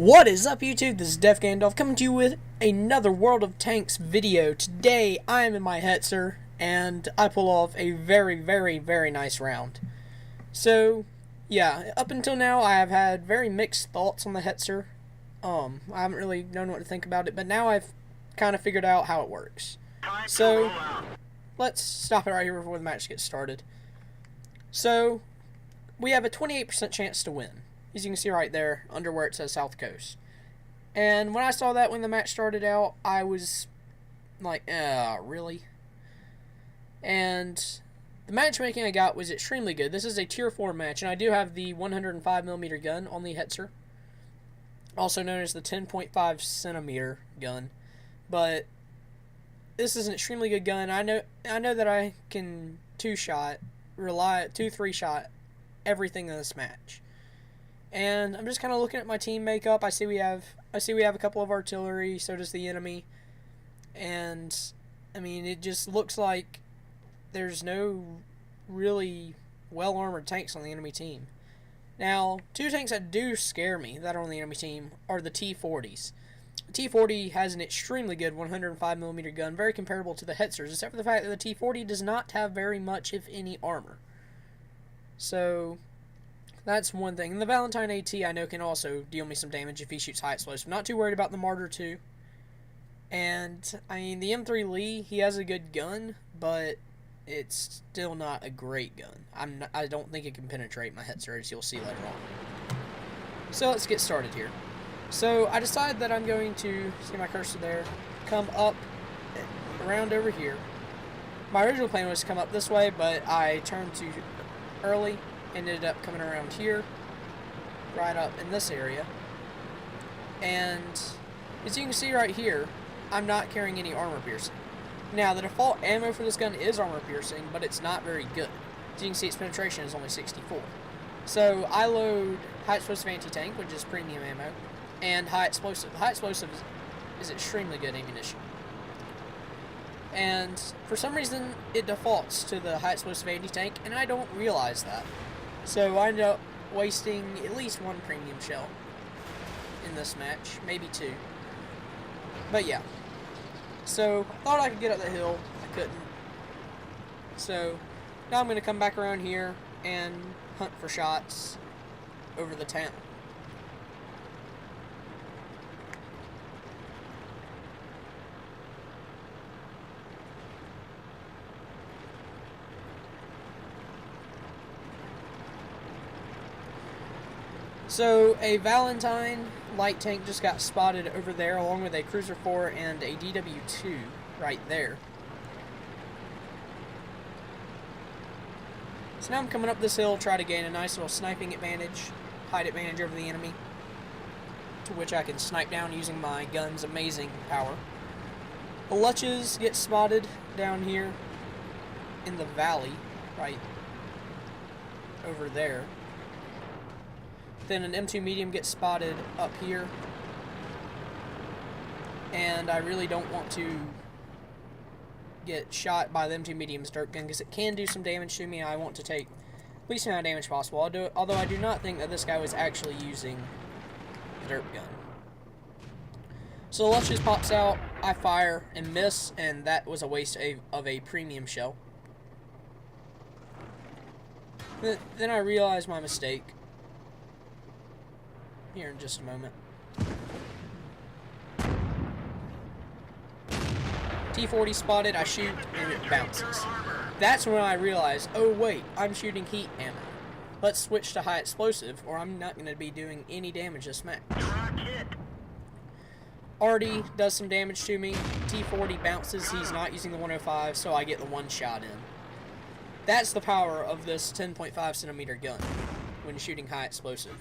What is up, YouTube? This is DeFGandolf coming to you with another World of Tanks video. Today I am in my Hetzer and I pull off a very nice round. So yeah, up until now I have had very mixed thoughts on the Hetzer. I haven't really known what to think about it, but now I've kind of figured out how it works. So let's stop it right here before the match gets started. So we have a 28% chance to win. As you can see right there, under where it says South Coast. And when I saw that when the match started out, I was like, really? And the matchmaking I got was extremely good. This is a Tier 4 match, and I do have the 105mm gun on the Hetzer, also known as the 10.5 centimeter gun. But this is an extremely good gun. I know that I can two-shot, 3-shot everything in this match. And I'm just kind of looking at my team makeup. I see we have a couple of artillery. So does the enemy. And I mean, it just looks like there's no really well armored tanks on the enemy team. Now, two tanks that do scare me that are on the enemy team are the T-40s. The T-40 has an extremely good 105mm gun, very comparable to the Hetzers, except for the fact that the T-40 does not have very much, if any, armor. So that's one thing. And the Valentine AT I know can also deal me some damage if he shoots high explosive. Not too worried about the Martyr 2. And, I mean, the M3 Lee, he has a good gun, but it's still not a great gun. I don't think it can penetrate my Hetzer, as you'll see later on. So let's get started here. So I decided that I'm going to, see my cursor there, come up around over here. My original plan was to come up this way, but I turned too early. Ended up coming around here, right up in this area. And as you can see right here, I'm not carrying any armor piercing. Now, the default ammo for this gun is armor piercing, but it's not very good. As you can see, its penetration is only 64. So I load high explosive anti-tank, which is premium ammo, and high explosive. The high explosive is extremely good ammunition. And for some reason, it defaults to the high explosive anti-tank, and I don't realize that. So I ended up wasting at least one premium shell in this match, maybe two. But yeah. So I thought I could get up the hill. I couldn't. So now I'm going to come back around here and hunt for shots over the town. So, a Valentine light tank just got spotted over there, along with a Cruiser 4 and a DW2 right there. So now I'm coming up this hill, try to gain a nice little sniping advantage, height advantage over the enemy, to which I can snipe down using my gun's amazing power. The Lutches get spotted down here in the valley, right over there. Then an M2 medium gets spotted up here, and I really don't want to get shot by the M2 medium's dirt gun because it can do some damage to me. I want to take the least amount of damage possible. I'll do it, although I do not think that this guy was actually using the dirt gun. So the Luscious pops out, I fire and miss, and that was a waste of a premium shell. Then I realize my mistake here in just a moment. T-40 spotted, I shoot, and it bounces. That's when I realize, oh wait, I'm shooting heat ammo. Let's switch to high explosive, or I'm not going to be doing any damage this match. Artie does some damage to me. T-40 bounces, he's not using the 105, so I get the one shot in. That's the power of this 10.5 centimeter gun when shooting high explosive.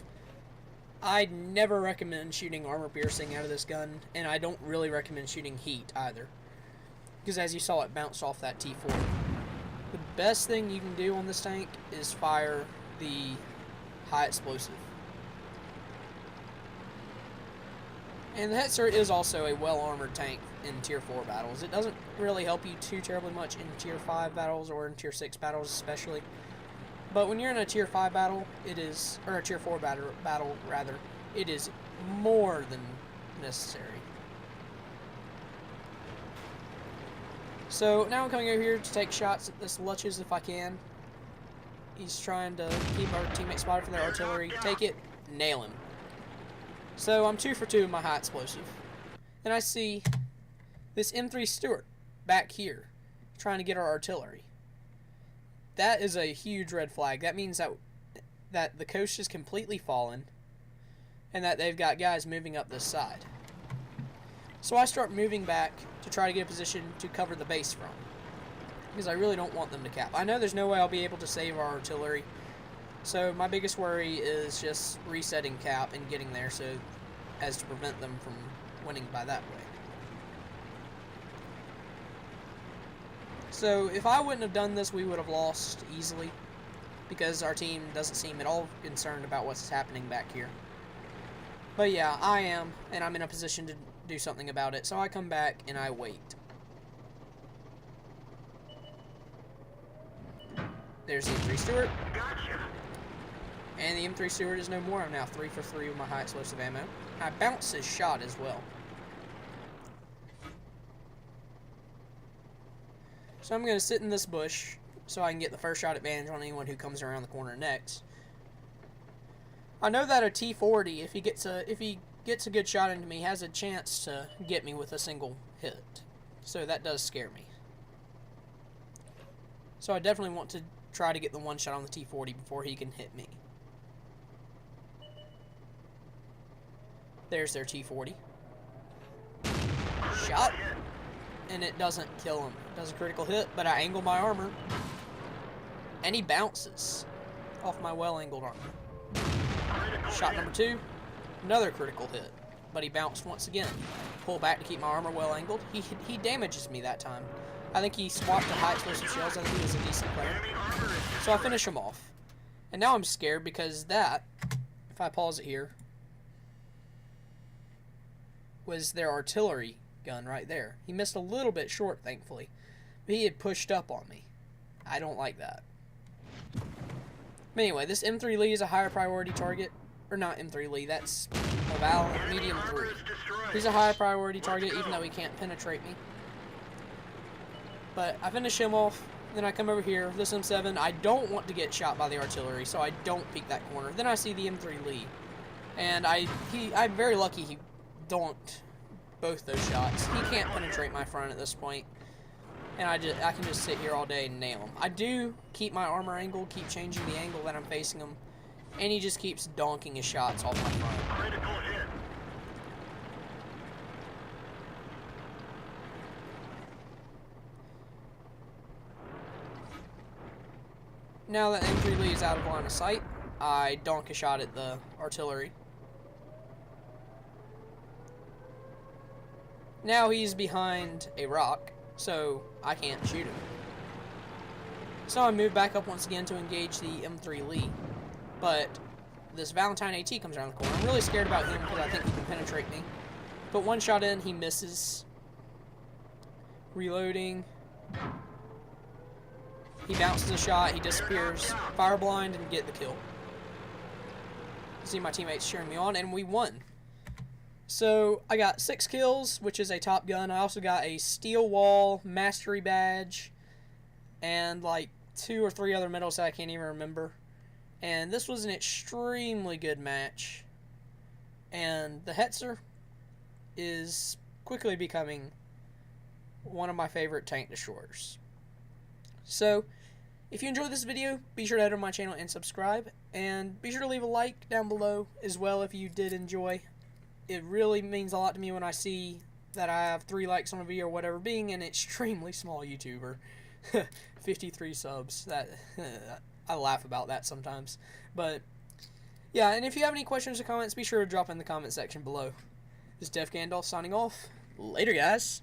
I'd never recommend shooting armor piercing out of this gun, and I don't really recommend shooting heat either, because as you saw, it bounced off that T-40. The best thing you can do on this tank is fire the high explosive. And the Hetzer is also a well-armored tank in Tier 4 battles. It doesn't really help you too terribly much in Tier 5 battles or in Tier 6 battles especially. But when you're in a Tier 5 battle, it is, or a Tier 4 battle rather, it is more than necessary. So now I'm coming over here to take shots at this Lutches if I can. He's trying to keep our teammate spotted for their artillery. Take it, nail him. So I'm 2 for 2 with my high explosive. Then I see this M3 Stuart back here trying to get our artillery. That is a huge red flag. That means that the coast is completely fallen and that they've got guys moving up this side. So I start moving back to try to get a position to cover the base from, because I really don't want them to cap. I know there's no way I'll be able to save our artillery, so my biggest worry is just resetting cap and getting there so as to prevent them from winning by that way. So if I wouldn't have done this, we would have lost easily, because our team doesn't seem at all concerned about what's happening back here. But yeah, I am, and I'm in a position to do something about it, so I come back and I wait. There's the M3 Stuart. And the M3 Stuart is no more. I'm now 3 for 3 with my high explosive ammo. I bounce his shot as well. So I'm going to sit in this bush so I can get the first shot advantage on anyone who comes around the corner next. I know that a T-40, if he gets a good shot into me, has a chance to get me with a single hit. So that does scare me. So I definitely want to try to get the one shot on the T-40 before he can hit me. There's their T-40. Shot. And it doesn't kill him. It does a critical hit, but I angle my armor. And he bounces off my well-angled armor. Shot number 2. Another critical hit, but he bounced once again. Pull back to keep my armor well-angled. He damages me that time. I think he swapped to high explosive shells. I think he was a decent player. So I finish him off. And now I'm scared because that, if I pause it here, was their artillery gun right there. He missed a little bit short, thankfully. But he had pushed up on me. I don't like that. But anyway, this M3 Lee is a higher priority target. Or not M3 Lee, that's Laval Medium 3. He's a high priority target even though he can't penetrate me. But I finish him off, then I come over here, this M7, I don't want to get shot by the artillery, so I don't peek that corner. Then I see the M3 Lee. And I'm very lucky he donked both those shots. He can't penetrate my front at this point. And I can just sit here all day and nail him. I do keep my armor angled, keep changing the angle that I'm facing him. And he just keeps donking his shots off my front. Critical hit. Now that M3 Lee is out of line of sight, I donk a shot at the artillery. Now he's behind a rock, so I can't shoot him. So I move back up once again to engage the M3 Lee. But this Valentine AT comes around the corner. I'm really scared about him because I think he can penetrate me. But one shot in, he misses. Reloading. He bounces a shot, he disappears. Fire blind and get the kill. See my teammates cheering me on, and we won. So I got 6 kills, which is a top gun. I also got a steel wall mastery badge and like 2 or 3 other medals that I can't even remember. And this was an extremely good match. And the Hetzer is quickly becoming one of my favorite tank destroyers. So, if you enjoyed this video, be sure to head over to my channel and subscribe. And be sure to leave a like down below as well if you did enjoy. It really means a lot to me when I see that I have 3 likes on a video or whatever, being an extremely small YouTuber. 53 subs. That I laugh about that sometimes. But, yeah, and if you have any questions or comments, be sure to drop in the comment section below. This is DeFGandolf signing off. Later, guys.